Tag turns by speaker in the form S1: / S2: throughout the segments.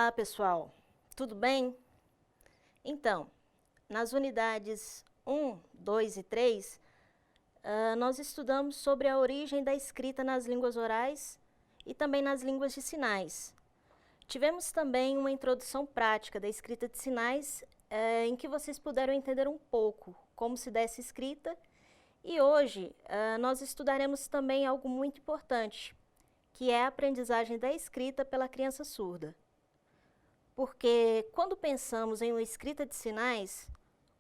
S1: Olá, pessoal. Tudo bem? Então, nas unidades 1, 2 e 3, nós estudamos sobre a origem da escrita nas línguas orais e também nas línguas de sinais. Tivemos também uma introdução prática da escrita de sinais, em que vocês puderam entender um pouco como se dá essa escrita. E hoje, nós estudaremos também algo muito importante, que é a aprendizagem da escrita pela criança surda. Porque quando pensamos em uma escrita de sinais,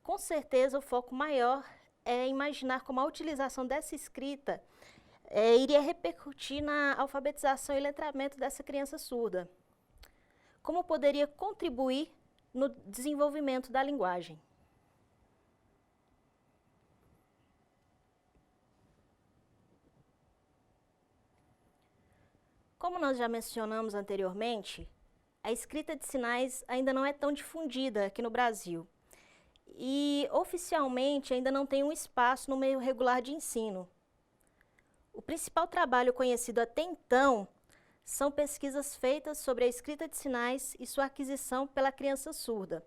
S1: com certeza o foco maior é imaginar como a utilização dessa escrita iria repercutir na alfabetização e letramento dessa criança surda. Como poderia contribuir no desenvolvimento da linguagem. Como nós já mencionamos anteriormente, a escrita de sinais ainda não é tão difundida aqui no Brasil e, oficialmente, ainda não tem um espaço no meio regular de ensino. O principal trabalho conhecido até então são pesquisas feitas sobre a escrita de sinais e sua aquisição pela criança surda.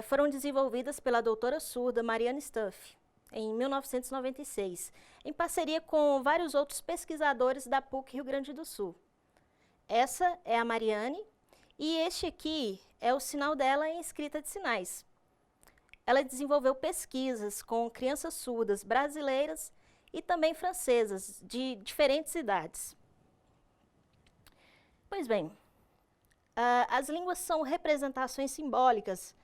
S1: Foram desenvolvidas pela doutora surda Mariane Stuff, em 1996, em parceria com vários outros pesquisadores da PUC Rio Grande do Sul. Essa é a Mariane, e este aqui é o sinal dela em escrita de sinais. Ela desenvolveu pesquisas com crianças surdas brasileiras e também francesas, de diferentes idades. Pois bem, as línguas são representações simbólicas,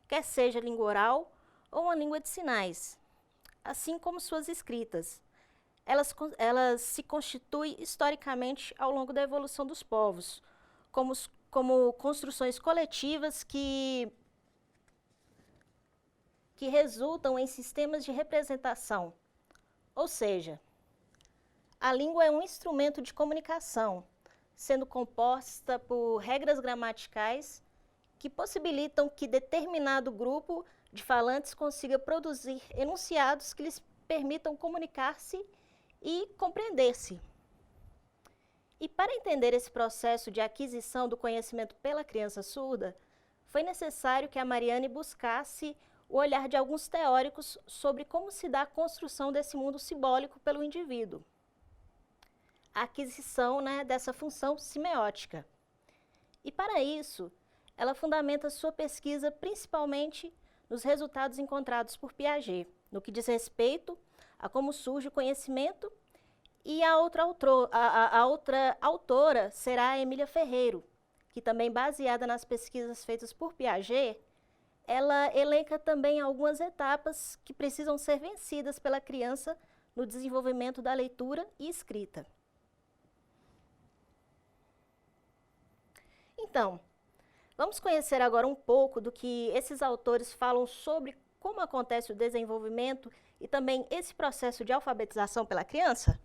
S1: quer seja língua oral ou uma língua de sinais, assim como suas escritas. Elas se constituem historicamente ao longo da evolução dos povos, como construções coletivas que resultam em sistemas de representação. Ou seja, a língua é um instrumento de comunicação, sendo composta por regras gramaticais que possibilitam que determinado grupo de falantes consiga produzir enunciados que lhes permitam comunicar-se e compreender-se. E para entender esse processo de aquisição do conhecimento pela criança surda, foi necessário que a Mariane buscasse o olhar de alguns teóricos sobre como se dá a construção desse mundo simbólico pelo indivíduo. A aquisição, dessa função semiótica. E para isso, ela fundamenta sua pesquisa principalmente nos resultados encontrados por Piaget, no que diz respeito a como surge o conhecimento, e a outra autora será a Emília Ferreiro, que também baseada nas pesquisas feitas por Piaget, ela elenca também algumas etapas que precisam ser vencidas pela criança no desenvolvimento da leitura e escrita. Então, vamos conhecer agora um pouco do que esses autores falam sobre como acontece o desenvolvimento e também esse processo de alfabetização pela criança?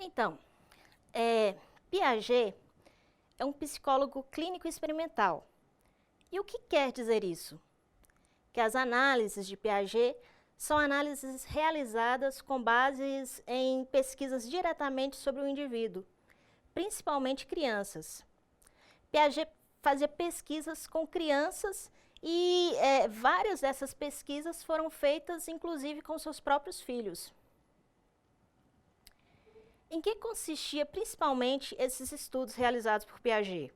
S1: Então, Piaget é um psicólogo clínico experimental. E o que quer dizer isso? Que as análises de Piaget são análises realizadas com bases em pesquisas diretamente sobre o indivíduo, principalmente crianças. Piaget fazia pesquisas com crianças e várias dessas pesquisas foram feitas, inclusive, com seus próprios filhos. Em que consistia principalmente esses estudos realizados por Piaget?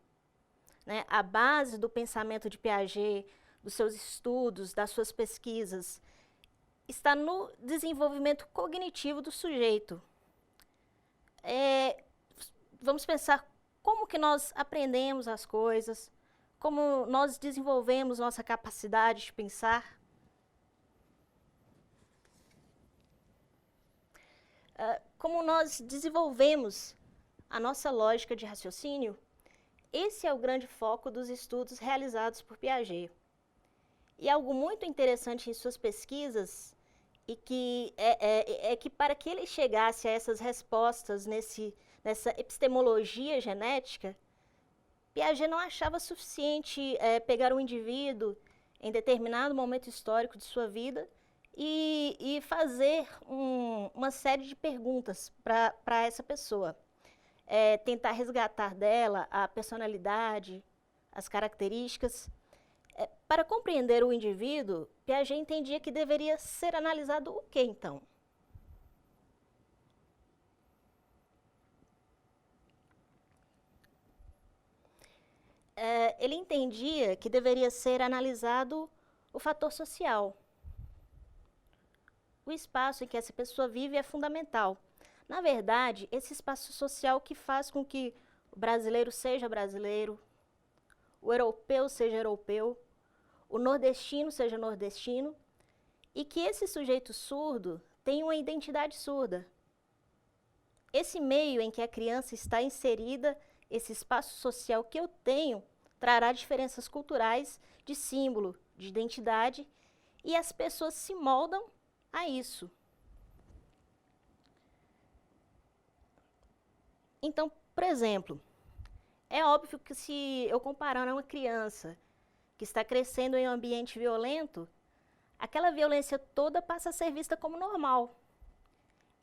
S1: A base do pensamento de Piaget, dos seus estudos, das suas pesquisas, está no desenvolvimento cognitivo do sujeito. Vamos pensar como que nós aprendemos as coisas, como nós desenvolvemos nossa capacidade de pensar. Como nós desenvolvemos a nossa lógica de raciocínio. Esse é o grande foco dos estudos realizados por Piaget. E algo muito interessante em suas pesquisas e que que para que ele chegasse a essas respostas nessa epistemologia genética, Piaget não achava suficiente pegar um indivíduo em determinado momento histórico de sua vida e fazer uma série de perguntas para essa pessoa. Tentar resgatar dela a personalidade, as características. Para compreender o indivíduo, Piaget entendia que deveria ser analisado o que, então? Ele entendia que deveria ser analisado o fator social. O espaço em que essa pessoa vive é fundamental. Na verdade, esse espaço social que faz com que o brasileiro seja brasileiro, o europeu seja europeu, o nordestino seja nordestino, e que esse sujeito surdo tenha uma identidade surda. Esse meio em que a criança está inserida, esse espaço social que eu tenho, trará diferenças culturais, de símbolo, de identidade, e as pessoas se moldam a isso. Então, por exemplo, é óbvio que se eu comparar uma criança que está crescendo em um ambiente violento, aquela violência toda passa a ser vista como normal.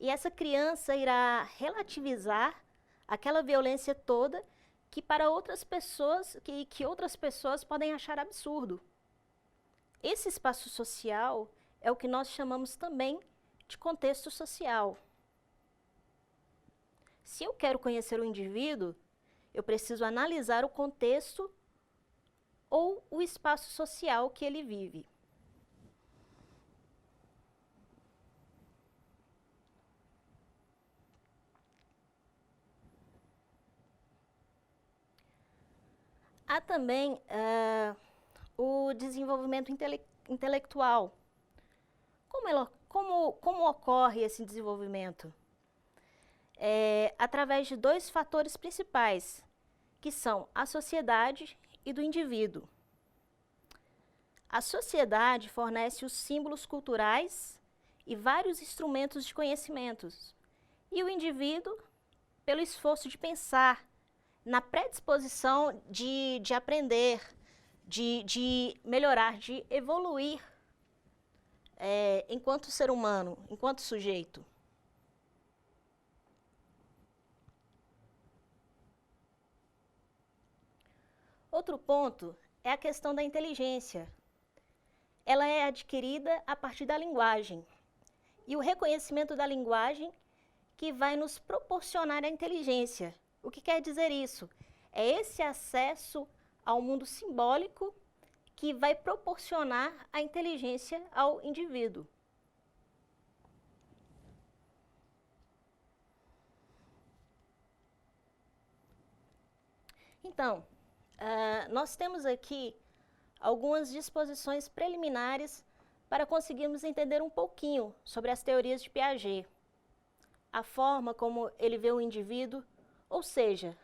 S1: E essa criança irá relativizar aquela violência toda que para outras pessoas, que outras pessoas podem achar absurdo. Esse espaço social é o que nós chamamos também de contexto social. Se eu quero conhecer o indivíduo, eu preciso analisar o contexto ou o espaço social que ele vive. Há também o desenvolvimento intelectual. Como ocorre esse desenvolvimento? Através de dois fatores principais, que são a sociedade e do indivíduo. A sociedade fornece os símbolos culturais e vários instrumentos de conhecimentos, e o indivíduo, pelo esforço de pensar, na predisposição de aprender, de melhorar, de evoluir enquanto ser humano, enquanto sujeito. Outro ponto é a questão da inteligência. Ela é adquirida a partir da linguagem. E o reconhecimento da linguagem que vai nos proporcionar a inteligência. O que quer dizer isso? É esse acesso ao mundo simbólico que vai proporcionar a inteligência ao indivíduo. Então, nós temos aqui algumas disposições preliminares para conseguirmos entender um pouquinho sobre as teorias de Piaget, a forma como ele vê o indivíduo, ou seja,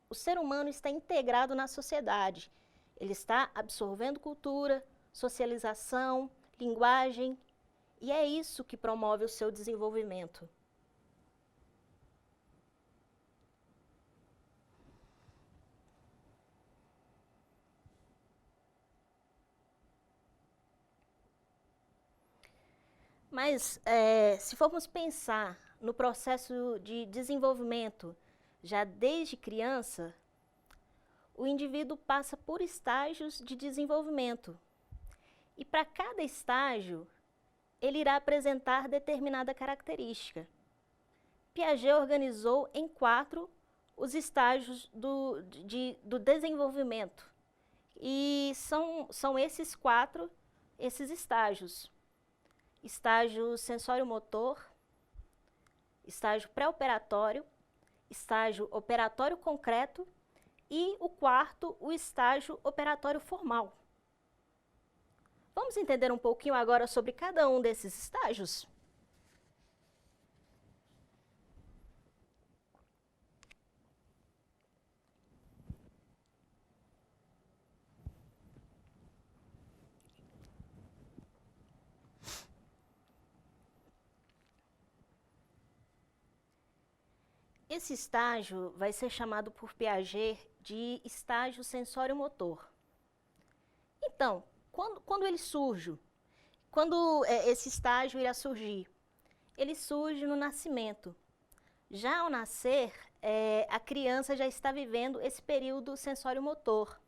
S1: o ser humano está integrado na sociedade, ele está absorvendo cultura, socialização, linguagem, e é isso que promove o seu desenvolvimento. Mas, se formos pensar no processo de desenvolvimento já desde criança, o indivíduo passa por estágios de desenvolvimento. E para cada estágio, ele irá apresentar determinada característica. Piaget organizou em 4 os estágios do desenvolvimento. E são esses 4, esses estágios. Estágio sensório-motor, estágio pré-operatório, estágio operatório concreto e o 4º, o estágio operatório formal. Vamos entender um pouquinho agora sobre cada um desses estágios? Esse estágio vai ser chamado por Piaget de estágio sensório-motor. Então, quando ele surge, quando esse estágio irá surgir? Ele surge no nascimento. Já ao nascer, a criança já está vivendo esse período sensório-motor.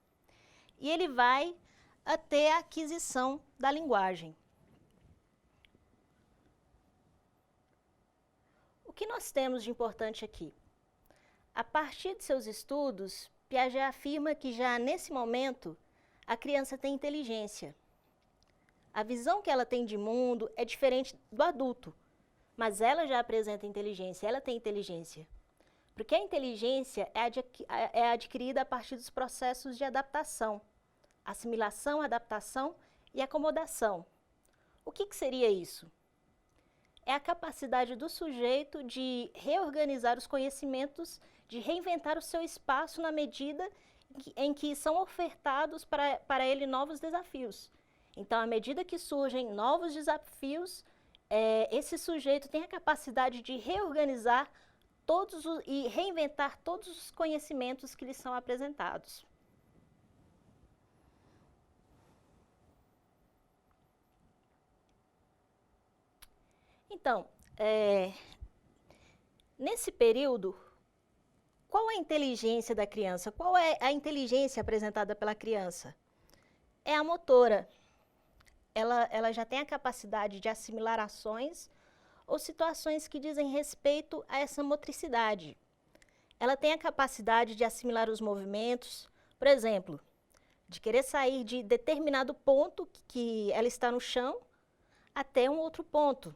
S1: E ele vai até a aquisição da linguagem. O que nós temos de importante aqui? A partir de seus estudos, Piaget afirma que já nesse momento a criança tem inteligência. A visão que ela tem de mundo é diferente do adulto, mas ela já apresenta inteligência, ela tem inteligência. Porque a inteligência é adquirida a partir dos processos de adaptação, assimilação, adaptação e acomodação. O que seria isso? É a capacidade do sujeito de reorganizar os conhecimentos, de reinventar o seu espaço na medida em que são ofertados para ele novos desafios. Então, à medida que surgem novos desafios, esse sujeito tem a capacidade de reorganizar e reinventar todos os conhecimentos que lhe são apresentados. Então, nesse período, qual é a inteligência da criança? Qual é a inteligência apresentada pela criança? É a motora. Ela já tem a capacidade de assimilar ações ou situações que dizem respeito a essa motricidade. Ela tem a capacidade de assimilar os movimentos, por exemplo, de querer sair de determinado ponto que ela está no chão até um outro ponto.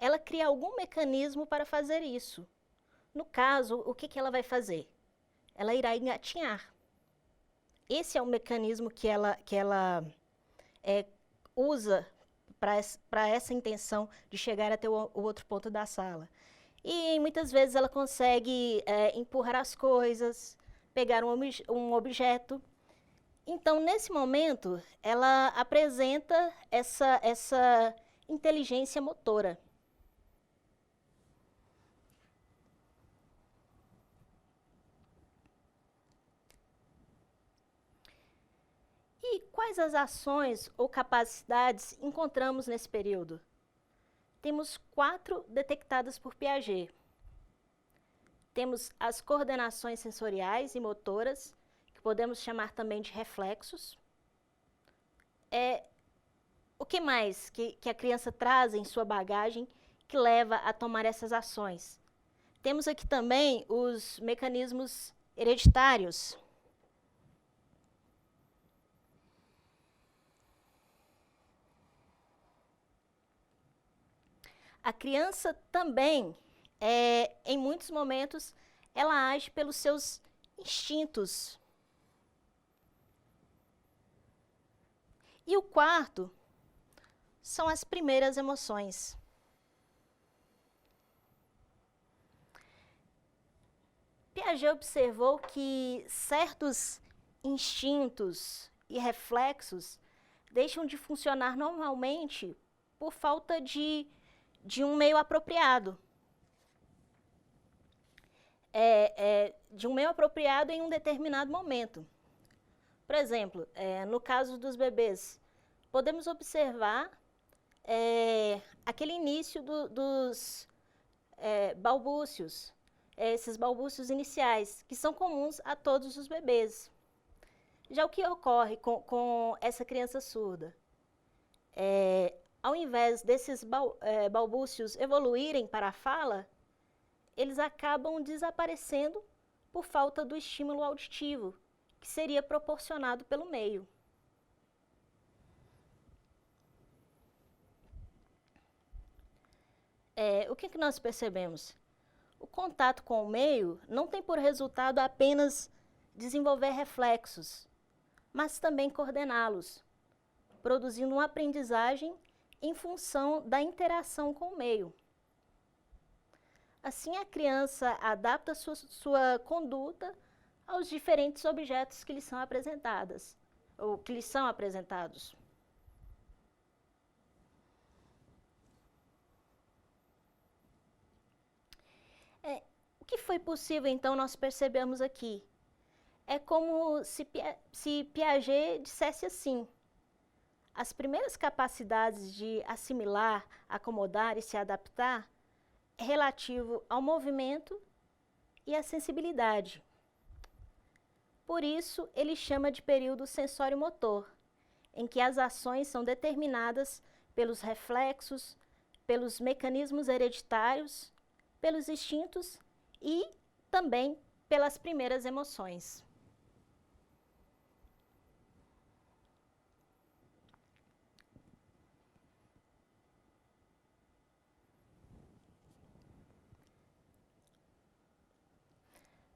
S1: Ela cria algum mecanismo para fazer isso. No caso, o que ela vai fazer? Ela irá engatinhar. Esse é o mecanismo que ela usa para essa intenção de chegar até o outro ponto da sala. E muitas vezes ela consegue empurrar as coisas, pegar um objeto. Então, nesse momento, ela apresenta essa inteligência motora. E quais as ações ou capacidades encontramos nesse período? Temos 4 detectadas por Piaget. Temos as coordenações sensoriais e motoras, que podemos chamar também de reflexos. O que mais que a criança traz em sua bagagem que leva a tomar essas ações? Temos aqui também os mecanismos hereditários. A criança também, em muitos momentos, ela age pelos seus instintos. E o quarto são as primeiras emoções. Piaget observou que certos instintos e reflexos deixam de funcionar normalmente por falta de um meio apropriado. De um meio apropriado em um determinado momento. Por exemplo, no caso dos bebês, podemos observar aquele início dos balbúcios, esses balbúcios iniciais, que são comuns a todos os bebês. Já o que ocorre com essa criança surda? Ao invés desses balbúcios evoluírem para a fala, eles acabam desaparecendo por falta do estímulo auditivo, que seria proporcionado pelo meio. O que nós percebemos? O contato com o meio não tem por resultado apenas desenvolver reflexos, mas também coordená-los, produzindo uma aprendizagem em função da interação com o meio. Assim, a criança adapta sua conduta aos diferentes objetos que lhe são apresentados. que foi possível, então, nós percebemos aqui? É como se Piaget dissesse assim: as primeiras capacidades de assimilar, acomodar e se adaptar é relativo ao movimento e à sensibilidade. Por isso, ele chama de período sensório-motor, em que as ações são determinadas pelos reflexos, pelos mecanismos hereditários, pelos instintos e também pelas primeiras emoções.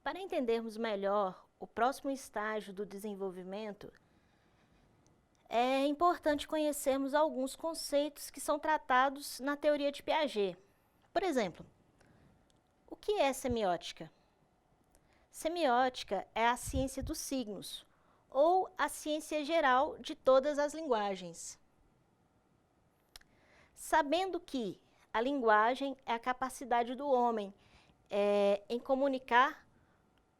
S1: Para entendermos melhor o próximo estágio do desenvolvimento, é importante conhecermos alguns conceitos que são tratados na teoria de Piaget. Por exemplo, o que é semiótica? Semiótica é a ciência dos signos, ou a ciência geral de todas as linguagens. Sabendo que a linguagem é a capacidade do homem em comunicar,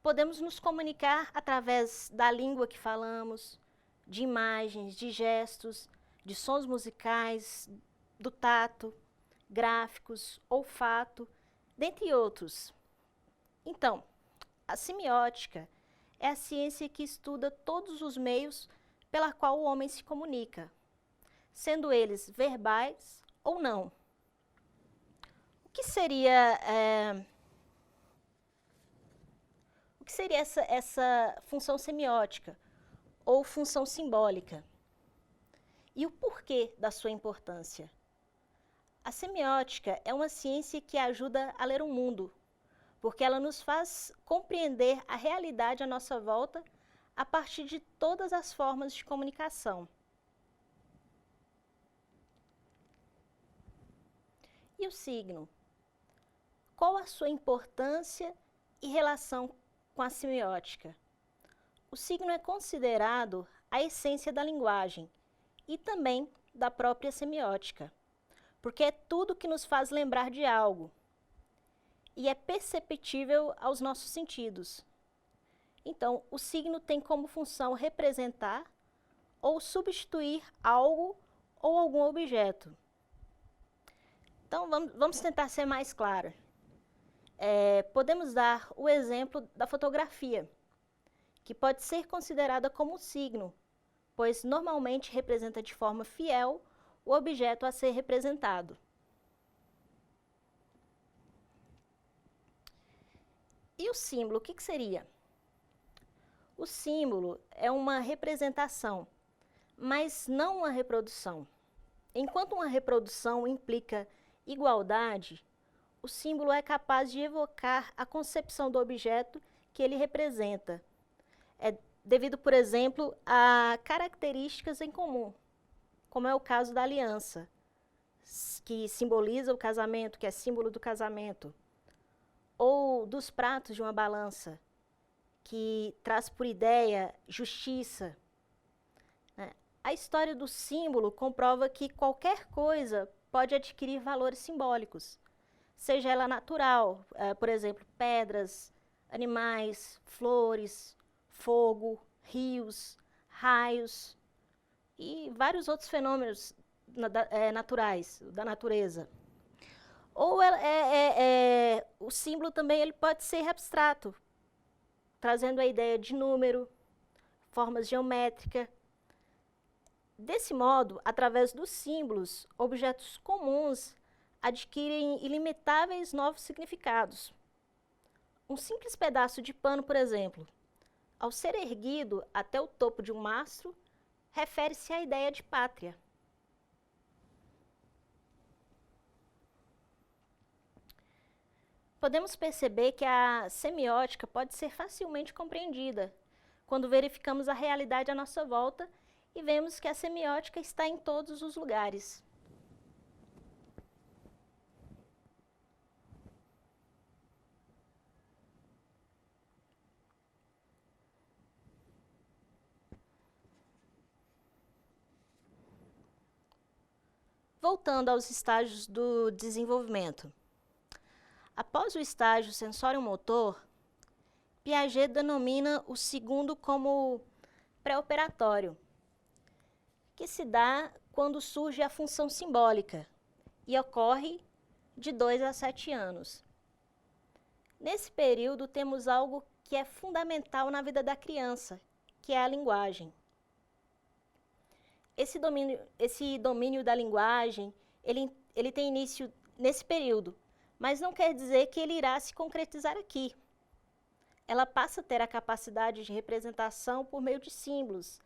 S1: podemos nos comunicar através da língua que falamos, de imagens, de gestos, de sons musicais, do tato, gráficos, olfato, dentre outros. Então, a semiótica é a ciência que estuda todos os meios pela qual o homem se comunica, sendo eles verbais ou não. O que seria essa função semiótica ou função simbólica? E o porquê da sua importância? A semiótica é uma ciência que ajuda a ler o mundo, porque ela nos faz compreender a realidade à nossa volta a partir de todas as formas de comunicação. E o signo? Qual a sua importância e relação com a semiótica? O signo é considerado a essência da linguagem e também da própria semiótica, porque é tudo que nos faz lembrar de algo e é perceptível aos nossos sentidos. Então, o signo tem como função representar ou substituir algo ou algum objeto. Então, vamos tentar ser mais claros. Podemos dar o exemplo da fotografia, que pode ser considerada como um signo, pois normalmente representa de forma fiel o objeto a ser representado. E o símbolo, o que seria? O símbolo é uma representação, mas não uma reprodução. Enquanto uma reprodução implica igualdade, o símbolo é capaz de evocar a concepção do objeto que ele representa, devido, por exemplo, a características em comum, como é o caso da aliança, que simboliza o casamento, que é símbolo do casamento, ou dos pratos de uma balança, que traz por ideia justiça. A história do símbolo comprova que qualquer coisa pode adquirir valores simbólicos, seja ela natural, por exemplo, pedras, animais, flores, fogo, rios, raios e vários outros fenômenos naturais da natureza. Ou o símbolo também ele pode ser abstrato, trazendo a ideia de número, formas geométricas. Desse modo, através dos símbolos, objetos comuns adquirem ilimitáveis novos significados. Um simples pedaço de pano, por exemplo, ao ser erguido até o topo de um mastro, refere-se à ideia de pátria. Podemos perceber que a semiótica pode ser facilmente compreendida quando verificamos a realidade à nossa volta e vemos que a semiótica está em todos os lugares. Voltando aos estágios do desenvolvimento. Após o estágio sensório-motor, Piaget denomina o segundo como pré-operatório, que se dá quando surge a função simbólica e ocorre de 2 a 7 anos. Nesse período, temos algo que é fundamental na vida da criança, que é a linguagem. Esse domínio da linguagem, ele tem início nesse período, mas não quer dizer que ele irá se concretizar aqui. Ela passa a ter a capacidade de representação por meio de símbolos.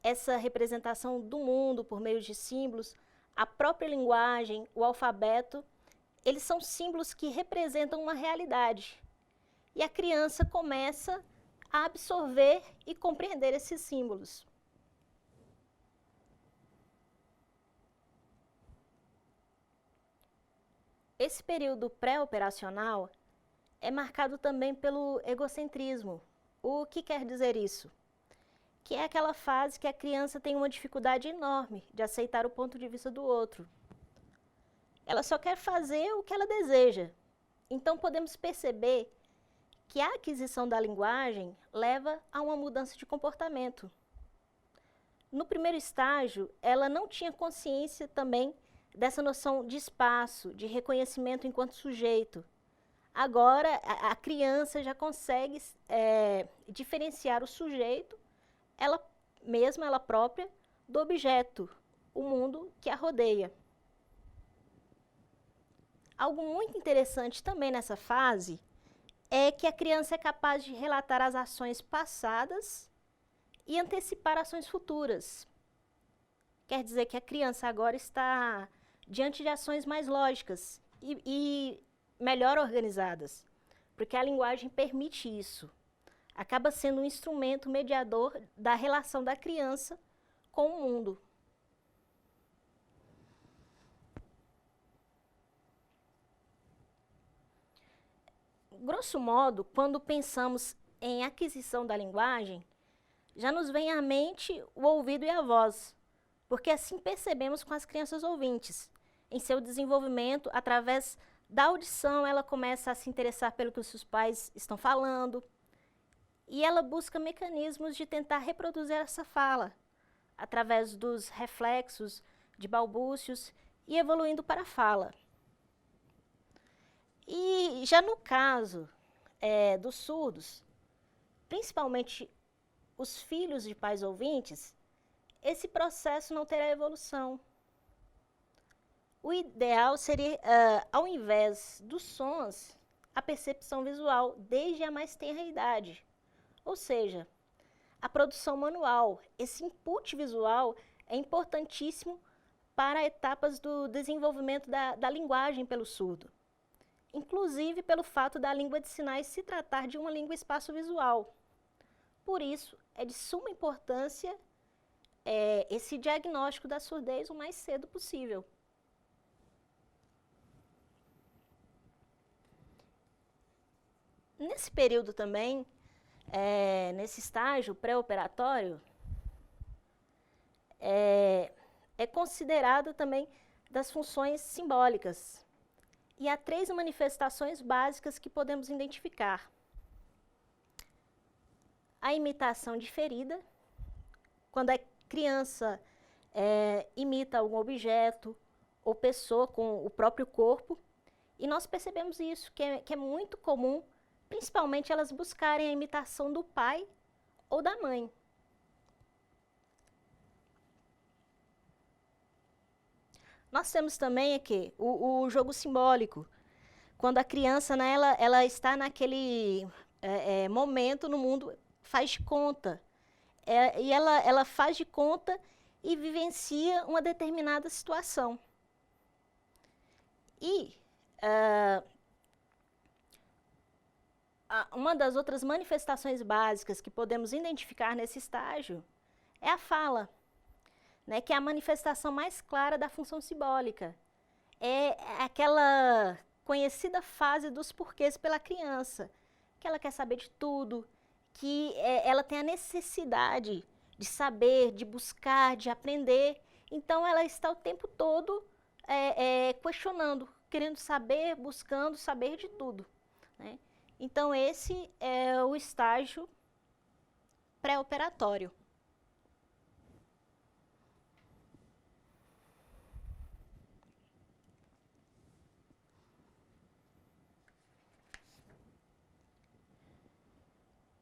S1: Essa representação do mundo por meio de símbolos, a própria linguagem, o alfabeto, eles são símbolos que representam uma realidade. E a criança começa a absorver e compreender esses símbolos. Esse período pré-operacional é marcado também pelo egocentrismo. O que quer dizer isso? Que é aquela fase que a criança tem uma dificuldade enorme de aceitar o ponto de vista do outro. Ela só quer fazer o que ela deseja. Então, podemos perceber que a aquisição da linguagem leva a uma mudança de comportamento. No primeiro estágio, ela não tinha consciência também dessa noção de espaço, de reconhecimento enquanto sujeito. Agora, a criança já consegue diferenciar o sujeito, ela mesma, ela própria, do objeto, o mundo que a rodeia. Algo muito interessante também nessa fase é que a criança é capaz de relatar as ações passadas e antecipar ações futuras. Quer dizer que a criança agora está diante de ações mais lógicas e melhor organizadas, porque a linguagem permite isso. Acaba sendo um instrumento mediador da relação da criança com o mundo. Grosso modo, quando pensamos em aquisição da linguagem, já nos vem à mente o ouvido e a voz, porque assim percebemos com as crianças ouvintes. Em seu desenvolvimento, através da audição, ela começa a se interessar pelo que os seus pais estão falando, e ela busca mecanismos de tentar reproduzir essa fala, através dos reflexos, de balbúcios, e evoluindo para a fala. E já no caso dos surdos, principalmente os filhos de pais ouvintes, esse processo não terá evolução. O ideal seria, ao invés dos sons, a percepção visual desde a mais tenra idade. Ou seja, a produção manual, esse input visual é importantíssimo para etapas do desenvolvimento da linguagem pelo surdo. Inclusive pelo fato da língua de sinais se tratar de uma língua espaço-visual. Por isso, é de suma importância esse diagnóstico da surdez o mais cedo possível. Nesse período também, nesse estágio pré-operatório, é considerado também das funções simbólicas. E há 3 manifestações básicas que podemos identificar. A imitação diferida, quando a criança imita algum objeto ou pessoa com o próprio corpo, e nós percebemos isso, que é muito comum, principalmente elas buscarem a imitação do pai ou da mãe. Nós temos também aqui o jogo simbólico, quando a criança, né, ela está naquele momento no mundo, faz de conta, e ela faz de conta e vivencia uma determinada situação. E uma das outras manifestações básicas que podemos identificar nesse estágio é a fala, né, que é a manifestação mais clara da função simbólica. É aquela conhecida fase dos porquês pela criança, que ela quer saber de tudo, que ela tem a necessidade de saber, de buscar, de aprender. Então, ela está o tempo todo questionando querendo saber, buscando saber de tudo, né? Então, esse é o estágio pré-operatório.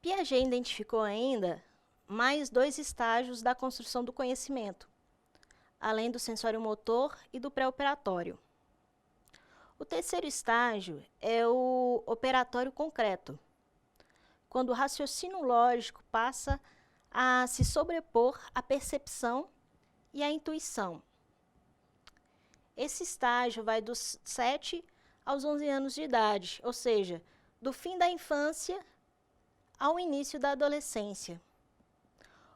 S1: Piaget identificou ainda mais 2 estágios da construção do conhecimento, além do sensório-motor e do pré-operatório. O terceiro estágio é o operatório concreto, quando o raciocínio lógico passa a se sobrepor à percepção e à intuição. Esse estágio vai dos 7 aos 11 anos de idade, ou seja, do fim da infância ao início da adolescência.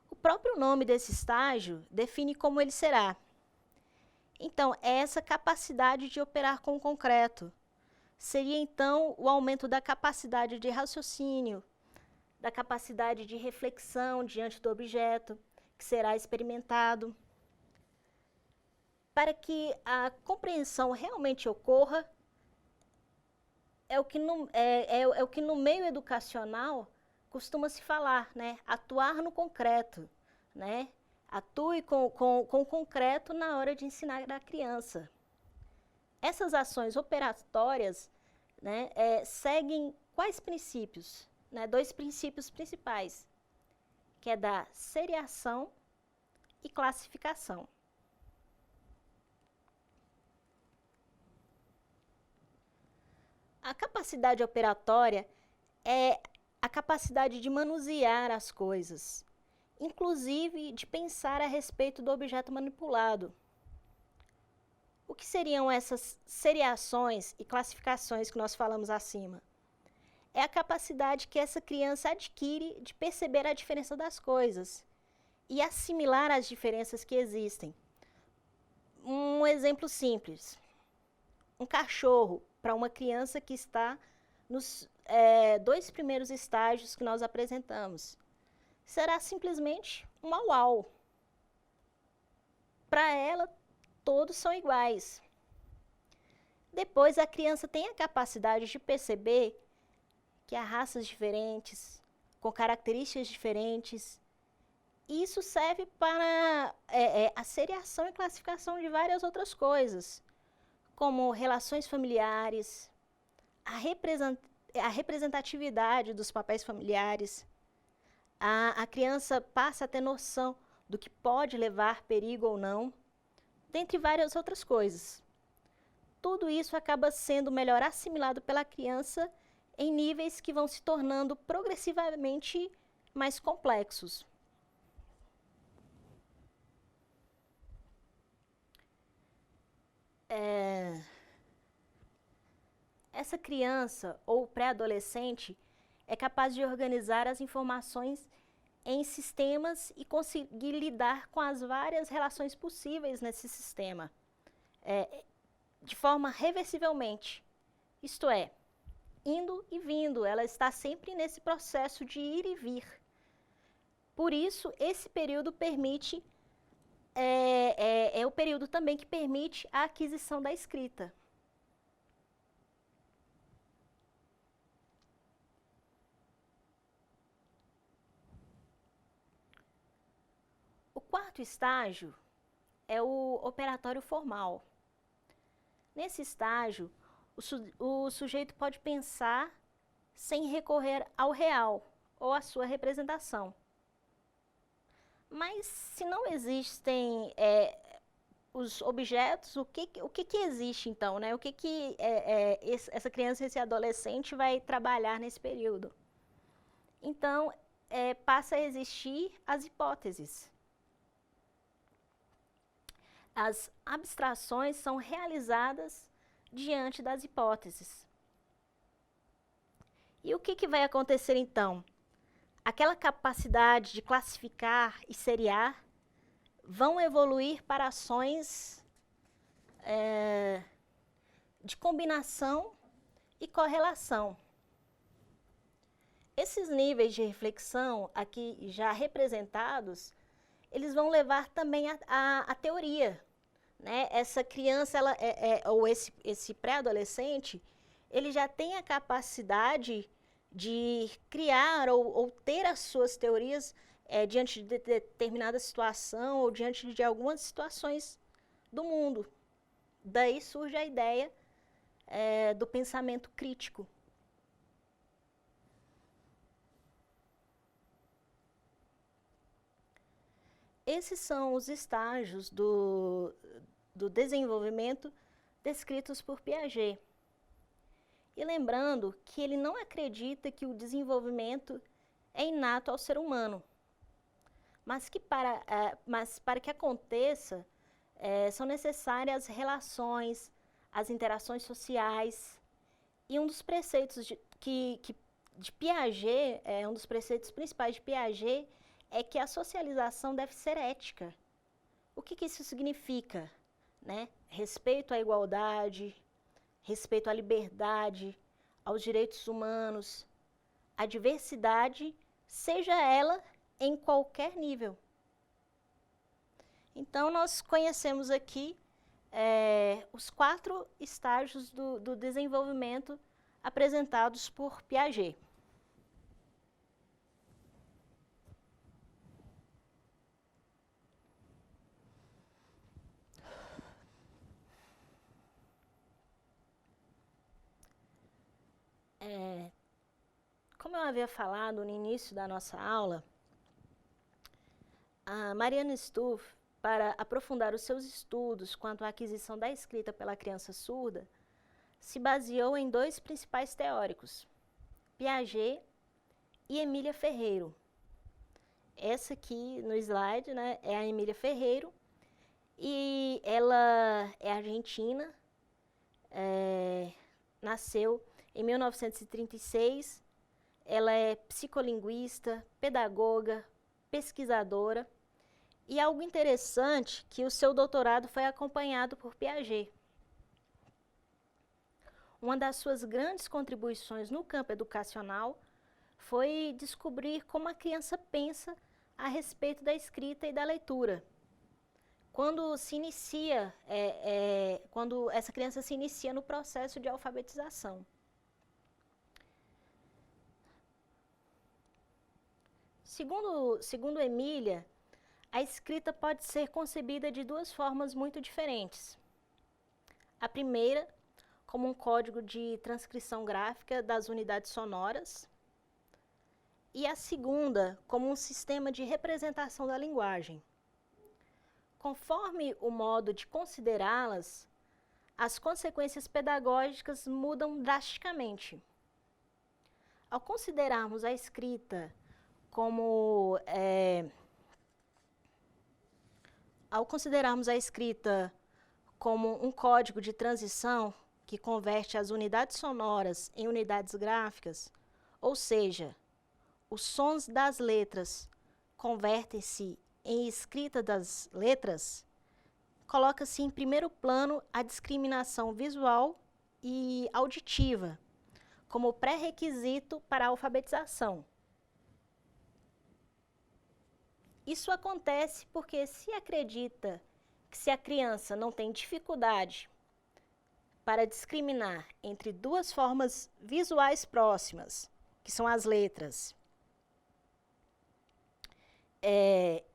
S1: O próprio nome desse estágio define como ele será. Então, é essa capacidade de operar com o concreto. Seria, então, o aumento da capacidade de raciocínio, da capacidade de reflexão diante do objeto, que será experimentado. Para que a compreensão realmente ocorra, é o que no meio educacional costuma se falar, né? Atuar no concreto, né? Atue com o concreto na hora de ensinar a criança. Essas ações operatórias, né, seguem quais princípios? Né? 2 princípios principais, que é da seriação e classificação. A capacidade operatória é a capacidade de manusear as coisas, inclusive de pensar a respeito do objeto manipulado. O que seriam essas seriações e classificações que nós falamos acima? É a capacidade que essa criança adquire de perceber a diferença das coisas e assimilar as diferenças que existem. Um exemplo simples: um cachorro, para uma criança que está nos 2 primeiros estágios que nós apresentamos, será simplesmente um uau-uau. Para ela, todos são iguais. Depois, a criança tem a capacidade de perceber que há raças diferentes, com características diferentes. E isso serve para a seriação e classificação de várias outras coisas, como relações familiares, a representatividade dos papéis familiares. A criança passa a ter noção do que pode levar perigo ou não, dentre várias outras coisas. Tudo isso acaba sendo melhor assimilado pela criança em níveis que vão se tornando progressivamente mais complexos. Essa criança ou pré-adolescente é capaz de organizar as informações em sistemas e conseguir lidar com as várias relações possíveis nesse sistema, de forma reversivelmente. Isto é, indo e vindo, ela está sempre nesse processo de ir e vir. Por isso, esse período permite, é o período também que permite a aquisição da escrita. O quarto estágio é o operatório formal. Nesse estágio, o sujeito pode pensar sem recorrer ao real ou à sua representação. Mas se não existem os objetos, o que existe então? Né? O que essa criança, esse adolescente vai trabalhar nesse período? Então, passa a existir as hipóteses. As abstrações são realizadas diante das hipóteses. E o que vai acontecer então? Aquela capacidade de classificar e seriar vão evoluir para ações de combinação e correlação. Esses níveis de reflexão aqui já representados, eles vão levar também à teoria, né? Essa criança, ou esse pré-adolescente, ele já tem a capacidade de criar ou ter as suas teorias diante de determinada situação ou diante de algumas situações do mundo. Daí surge a ideia do pensamento crítico. Esses são os estágios do desenvolvimento descritos por Piaget. E lembrando que ele não acredita que o desenvolvimento é inato ao ser humano, mas que para que aconteça, são necessárias relações, as interações sociais, e um dos preceitos de Piaget, um dos preceitos principais de Piaget, é que a socialização deve ser ética. O que isso significa? Né? Respeito à igualdade, respeito à liberdade, aos direitos humanos, à diversidade, seja ela em qualquer nível. Então, nós conhecemos aqui os 4 estágios do desenvolvimento apresentados por Piaget. Como eu havia falado no início da nossa aula, a Marianne Stuff, para aprofundar os seus estudos quanto à aquisição da escrita pela criança surda, se baseou em 2 principais teóricos, Piaget e Emília Ferreiro. Essa aqui no slide, né, é a Emília Ferreiro, e ela é argentina, nasceu em 1936, ela é psicolinguista, pedagoga, pesquisadora, e algo interessante que o seu doutorado foi acompanhado por Piaget. Uma das suas grandes contribuições no campo educacional foi descobrir como a criança pensa a respeito da escrita e da leitura. Quando essa criança se inicia no processo de alfabetização. Segundo Emília, a escrita pode ser concebida de 2 formas muito diferentes. A primeira, como um código de transcrição gráfica das unidades sonoras, e a segunda, como um sistema de representação da linguagem. Conforme o modo de considerá-las, as consequências pedagógicas mudam drasticamente. Ao considerarmos a escrita como um código de transição que converte as unidades sonoras em unidades gráficas, ou seja, os sons das letras convertem-se em escrita das letras, coloca-se em primeiro plano a discriminação visual e auditiva como pré-requisito para a alfabetização. Isso acontece porque se acredita que se a criança não tem dificuldade para discriminar entre 2 formas visuais próximas, que são as letras,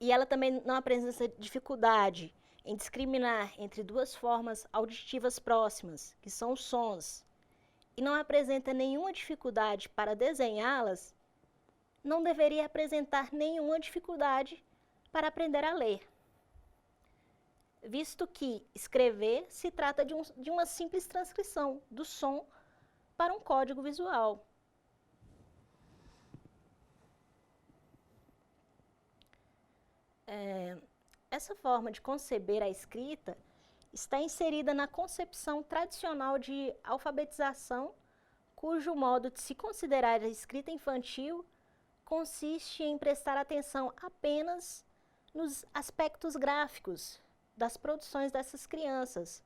S1: e ela também não apresenta dificuldade em discriminar entre 2 formas auditivas próximas, que são os sons, e não apresenta nenhuma dificuldade para desenhá-las, não deveria apresentar nenhuma dificuldade para aprender a ler, visto que escrever se trata de uma simples transcrição do som para um código visual. Essa forma de conceber a escrita está inserida na concepção tradicional de alfabetização, cujo modo de se considerar a escrita infantil consiste em prestar atenção apenas nos aspectos gráficos das produções dessas crianças.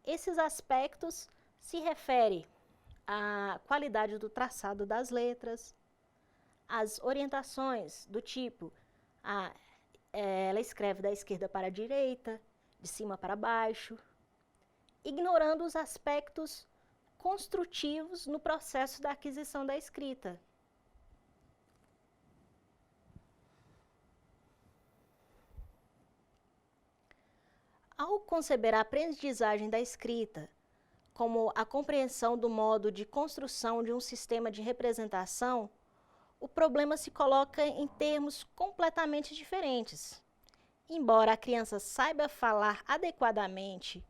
S1: Esses aspectos se referem à qualidade do traçado das letras, às orientações do tipo, ela escreve da esquerda para a direita, de cima para baixo, ignorando os aspectos construtivos no processo da aquisição da escrita. Ao conceber a aprendizagem da escrita como a compreensão do modo de construção de um sistema de representação, o problema se coloca em termos completamente diferentes. Embora a criança saiba falar adequadamente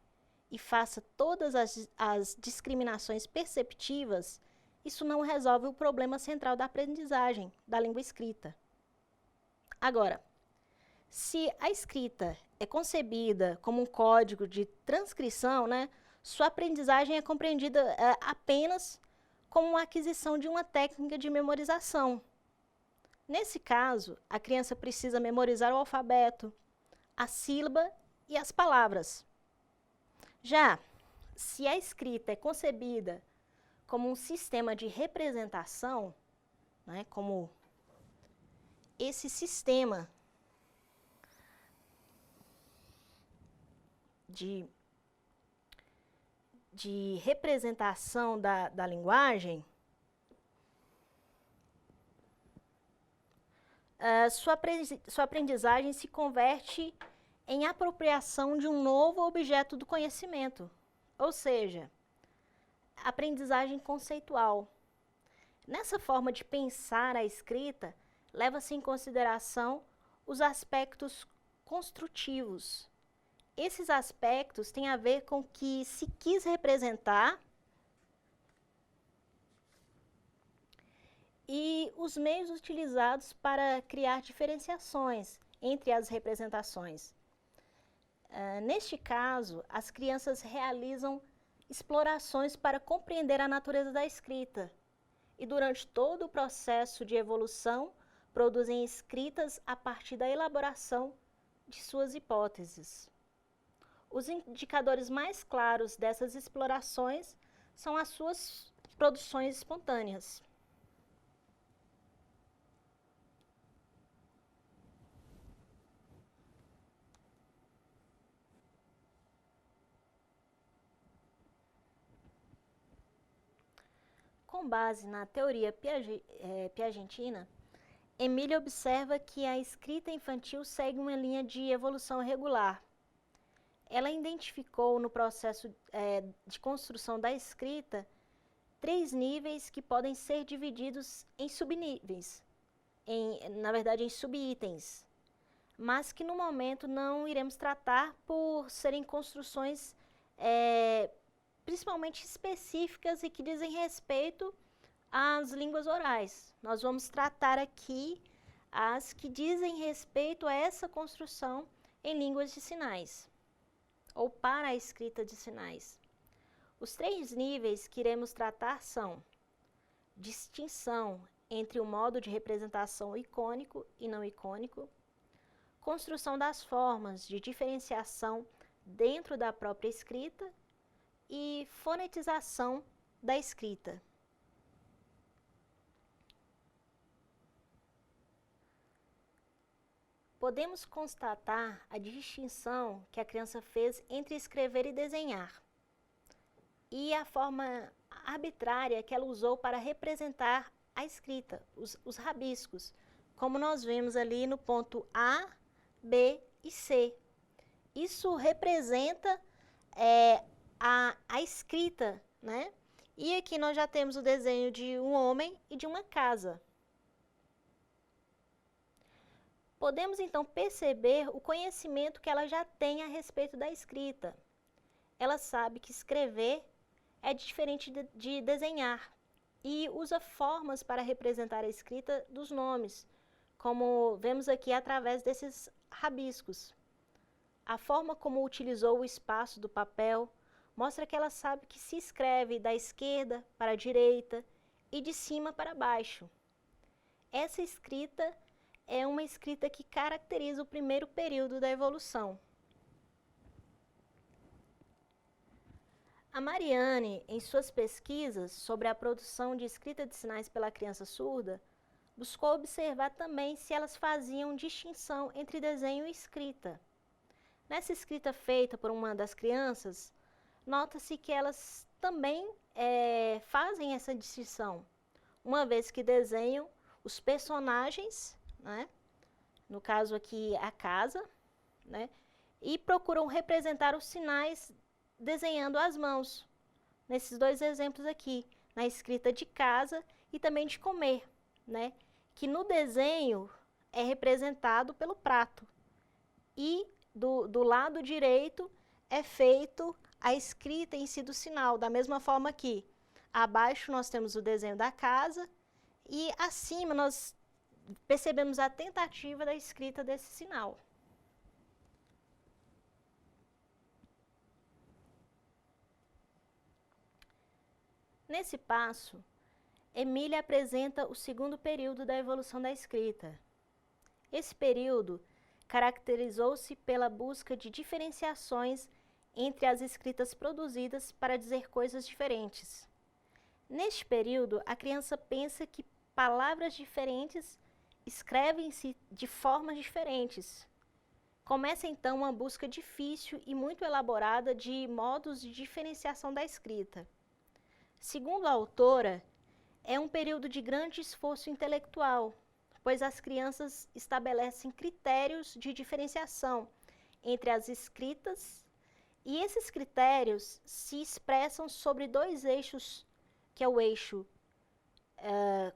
S1: e faça todas as discriminações perceptivas, isso não resolve o problema central da aprendizagem da língua escrita. Agora, se a escrita é concebida como um código de transcrição, né, sua aprendizagem é compreendida apenas como uma aquisição de uma técnica de memorização. Nesse caso, a criança precisa memorizar o alfabeto, a sílaba e as palavras. Já, se a escrita é concebida como um sistema de representação, né, como esse sistema de representação da linguagem, sua aprendizagem se converte em apropriação de um novo objeto do conhecimento, ou seja, aprendizagem conceitual. Nessa forma de pensar a escrita, leva-se em consideração os aspectos construtivos. Esses aspectos têm a ver com o que se quis representar e os meios utilizados para criar diferenciações entre as representações. Neste caso, as crianças realizam explorações para compreender a natureza da escrita e, durante todo o processo de evolução, produzem escritas a partir da elaboração de suas hipóteses. Os indicadores mais claros dessas explorações são as suas produções espontâneas. Com base na teoria piagentina, Emília observa que a escrita infantil segue uma linha de evolução regular. Ela identificou no processo de construção da escrita 3 níveis que podem ser divididos em subníveis, na verdade em subitens, mas que no momento não iremos tratar por serem construções principalmente específicas e que dizem respeito às línguas orais. Nós vamos tratar aqui as que dizem respeito a essa construção em línguas de sinais, ou para a escrita de sinais. Os 3 níveis que iremos tratar são distinção entre o modo de representação icônico e não icônico, construção das formas de diferenciação dentro da própria escrita e fonetização da escrita. Podemos constatar a distinção que a criança fez entre escrever e desenhar, e a forma arbitrária que ela usou para representar a escrita, os rabiscos, como nós vemos ali no ponto A, B e C. Isso representa a escrita, né? E aqui nós já temos o desenho de um homem e de uma casa. Podemos então perceber o conhecimento que ela já tem a respeito da escrita. Ela sabe que escrever é diferente de desenhar e usa formas para representar a escrita dos nomes, como vemos aqui através desses rabiscos. A forma como utilizou o espaço do papel mostra que ela sabe que se escreve da esquerda para a direita e de cima para baixo. Essa escrita é uma escrita que caracteriza o primeiro período da evolução. A Mariane, em suas pesquisas sobre a produção de escrita de sinais pela criança surda, buscou observar também se elas faziam distinção entre desenho e escrita. Nessa escrita feita por uma das crianças, nota-se que elas também fazem essa distinção, uma vez que desenham os personagens, né? No caso aqui a casa, né? E procuram representar os sinais desenhando as mãos, nesses dois exemplos aqui, na escrita de casa e também de comer, né? Que no desenho é representado pelo prato. E do lado direito é feito a escrita em si do sinal, da mesma forma que abaixo nós temos o desenho da casa e acima nós percebemos a tentativa da escrita desse sinal. Nesse passo, Emília apresenta o segundo período da evolução da escrita. Esse período caracterizou-se pela busca de diferenciações entre as escritas produzidas para dizer coisas diferentes. Neste período, a criança pensa que palavras diferentes escrevem-se de formas diferentes. Começa então uma busca difícil e muito elaborada de modos de diferenciação da escrita. Segundo a autora, é um período de grande esforço intelectual, pois as crianças estabelecem critérios de diferenciação entre as escritas e esses critérios se expressam sobre dois eixos, que é o eixo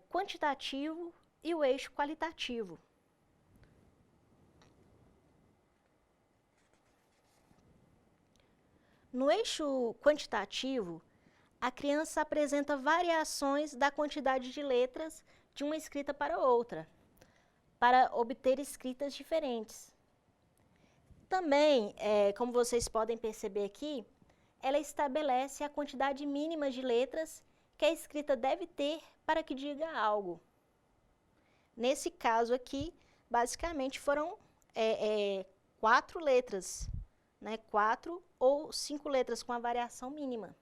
S1: quantitativo e o eixo qualitativo. No eixo quantitativo, a criança apresenta variações da quantidade de letras de uma escrita para outra, para obter escritas diferentes. Também, como vocês podem perceber aqui, ela estabelece a quantidade mínima de letras que a escrita deve ter para que diga algo. Nesse caso aqui, basicamente foram 4 letras, né? 4 ou 5 letras com a variação mínima.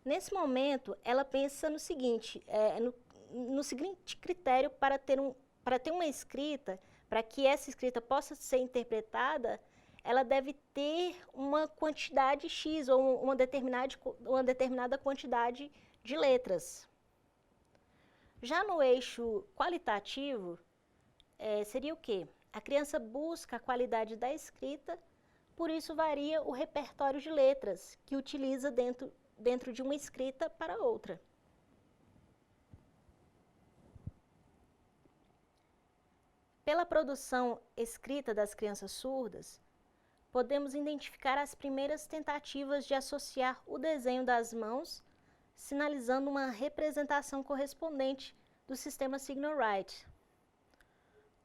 S1: Nesse momento, ela pensa no seguinte, no seguinte critério para ter uma escrita, para que essa escrita possa ser interpretada, ela deve ter uma quantidade X, ou uma determinada quantidade de letras. Já no eixo qualitativo, seria o quê? A criança busca a qualidade da escrita, por isso varia o repertório de letras que utiliza dentro de uma escrita para outra. Pela produção escrita das crianças surdas, podemos identificar as primeiras tentativas de associar o desenho das mãos, sinalizando uma representação correspondente do sistema Signal-Write.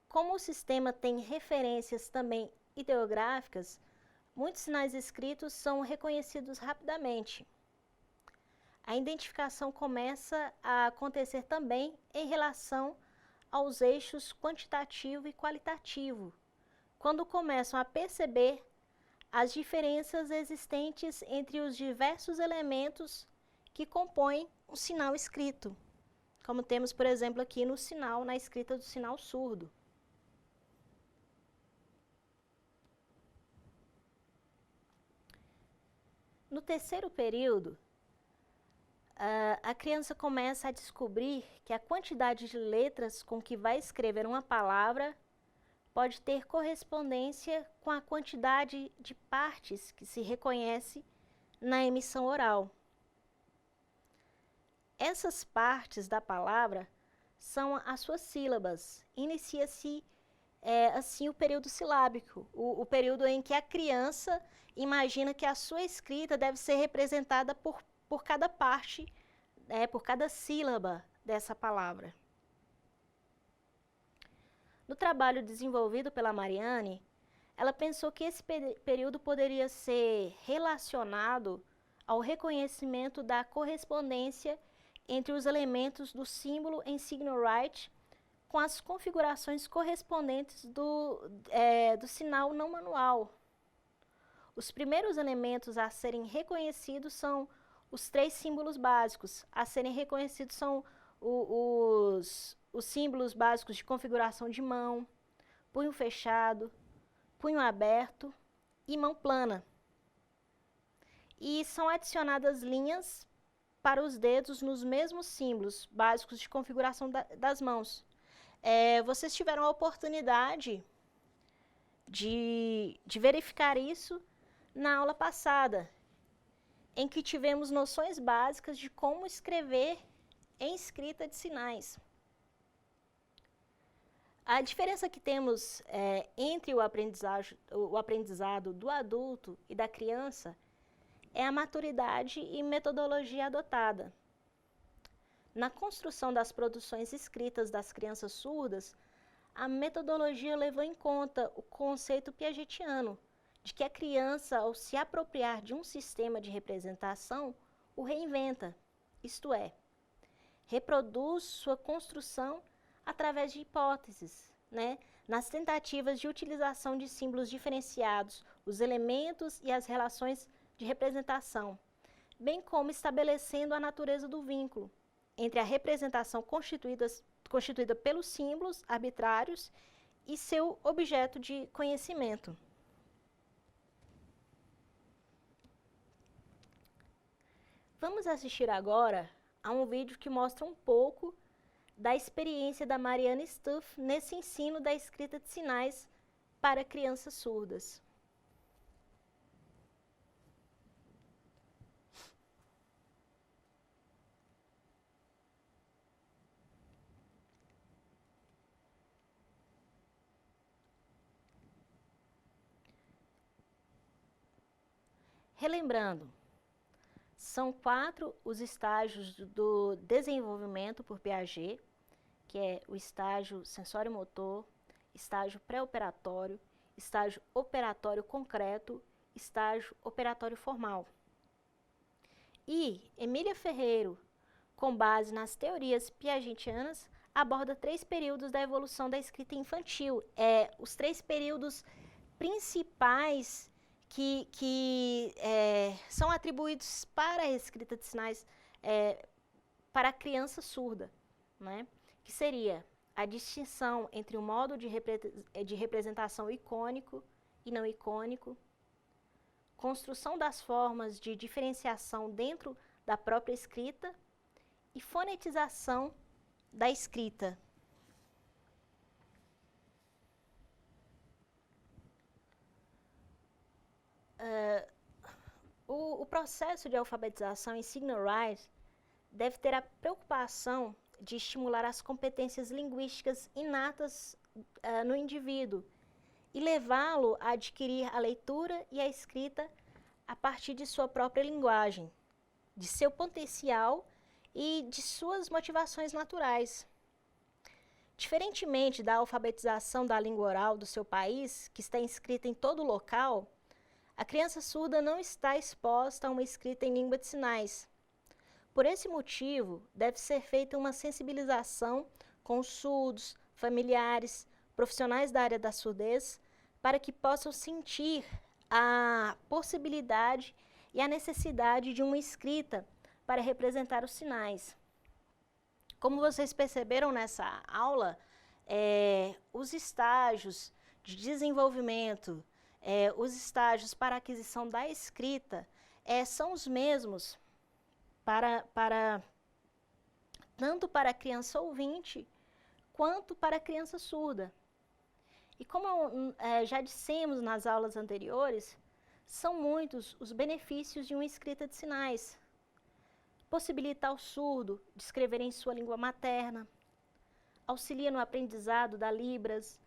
S1: Como o sistema tem referências também ideográficas, muitos sinais escritos são reconhecidos rapidamente. A identificação começa a acontecer também em relação aos eixos quantitativo e qualitativo, quando começam a perceber as diferenças existentes entre os diversos elementos que compõem um sinal escrito, como temos, por exemplo, aqui na escrita do sinal surdo. No terceiro período, a criança começa a descobrir que a quantidade de letras com que vai escrever uma palavra pode ter correspondência com a quantidade de partes que se reconhece na emissão oral. Essas partes da palavra são as suas sílabas. Inicia-se assim o período silábico, o período em que a criança imagina que a sua escrita deve ser representada por cada parte, por cada sílaba dessa palavra. No trabalho desenvolvido pela Mariane, ela pensou que esse período poderia ser relacionado ao reconhecimento da correspondência entre os elementos do símbolo em Signal-Write com as configurações correspondentes do sinal não manual. Os primeiros elementos a serem reconhecidos são os 3 símbolos básicos. A serem reconhecidos são os símbolos básicos de configuração de mão, punho fechado, punho aberto e mão plana. E são adicionadas linhas para os dedos nos mesmos símbolos básicos de configuração das mãos. Vocês tiveram a oportunidade de verificar isso na aula passada, em que tivemos noções básicas de como escrever em escrita de sinais. A diferença que temos entre o aprendizado do adulto e da criança é a maturidade e metodologia adotada. Na construção das produções escritas das crianças surdas, a metodologia levou em conta o conceito piagetiano, de que a criança, ao se apropriar de um sistema de representação, o reinventa, isto é, reproduz sua construção através de hipóteses, né? Nas tentativas de utilização de símbolos diferenciados, os elementos e as relações de representação, bem como estabelecendo a natureza do vínculo entre a representação constituída pelos símbolos arbitrários e seu objeto de conhecimento. Vamos assistir agora a um vídeo que mostra um pouco da experiência da Mariana Stuff nesse ensino da escrita de sinais para crianças surdas. Relembrando, são 4 os estágios do desenvolvimento por Piaget, que é o estágio sensório-motor, estágio pré-operatório, estágio operatório concreto, estágio operatório formal. E Emília Ferreiro, com base nas teorias piagetianas, aborda 3 períodos da evolução da escrita infantil. Os 3 períodos principais que são atribuídos para a escrita de sinais para a criança surda, né? Que seria a distinção entre o modo de representação icônico e não icônico, construção das formas de diferenciação dentro da própria escrita e fonetização da escrita. O processo de alfabetização em Signal Writing deve ter a preocupação de estimular as competências linguísticas inatas no indivíduo e levá-lo a adquirir a leitura e a escrita a partir de sua própria linguagem, de seu potencial e de suas motivações naturais. Diferentemente da alfabetização da língua oral do seu país, que está inscrita em todo local, a criança surda não está exposta a uma escrita em língua de sinais. Por esse motivo, deve ser feita uma sensibilização com os surdos, familiares, profissionais da área da surdez, para que possam sentir a possibilidade e a necessidade de uma escrita para representar os sinais. Como vocês perceberam nessa aula, os estágios de desenvolvimento, os estágios para a aquisição da escrita são os mesmos tanto para a criança ouvinte quanto para a criança surda. E como já dissemos nas aulas anteriores, são muitos os benefícios de uma escrita de sinais. Possibilita ao surdo de escrever em sua língua materna, auxilia no aprendizado da Libras,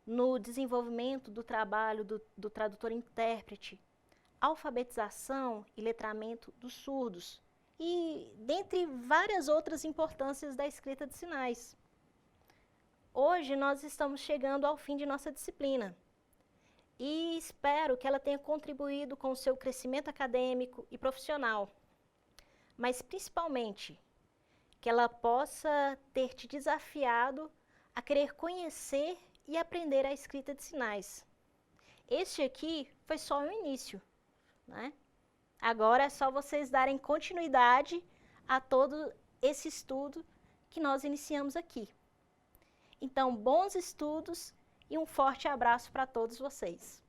S1: no desenvolvimento do trabalho do tradutor-intérprete, alfabetização e letramento dos surdos, e dentre várias outras importâncias da escrita de sinais. Hoje nós estamos chegando ao fim de nossa disciplina e espero que ela tenha contribuído com o seu crescimento acadêmico e profissional, mas principalmente que ela possa ter te desafiado a querer conhecer e aprender a escrita de sinais. Este aqui foi só o início, né? Agora é só vocês darem continuidade a todo esse estudo que nós iniciamos aqui. Então, bons estudos e um forte abraço para todos vocês.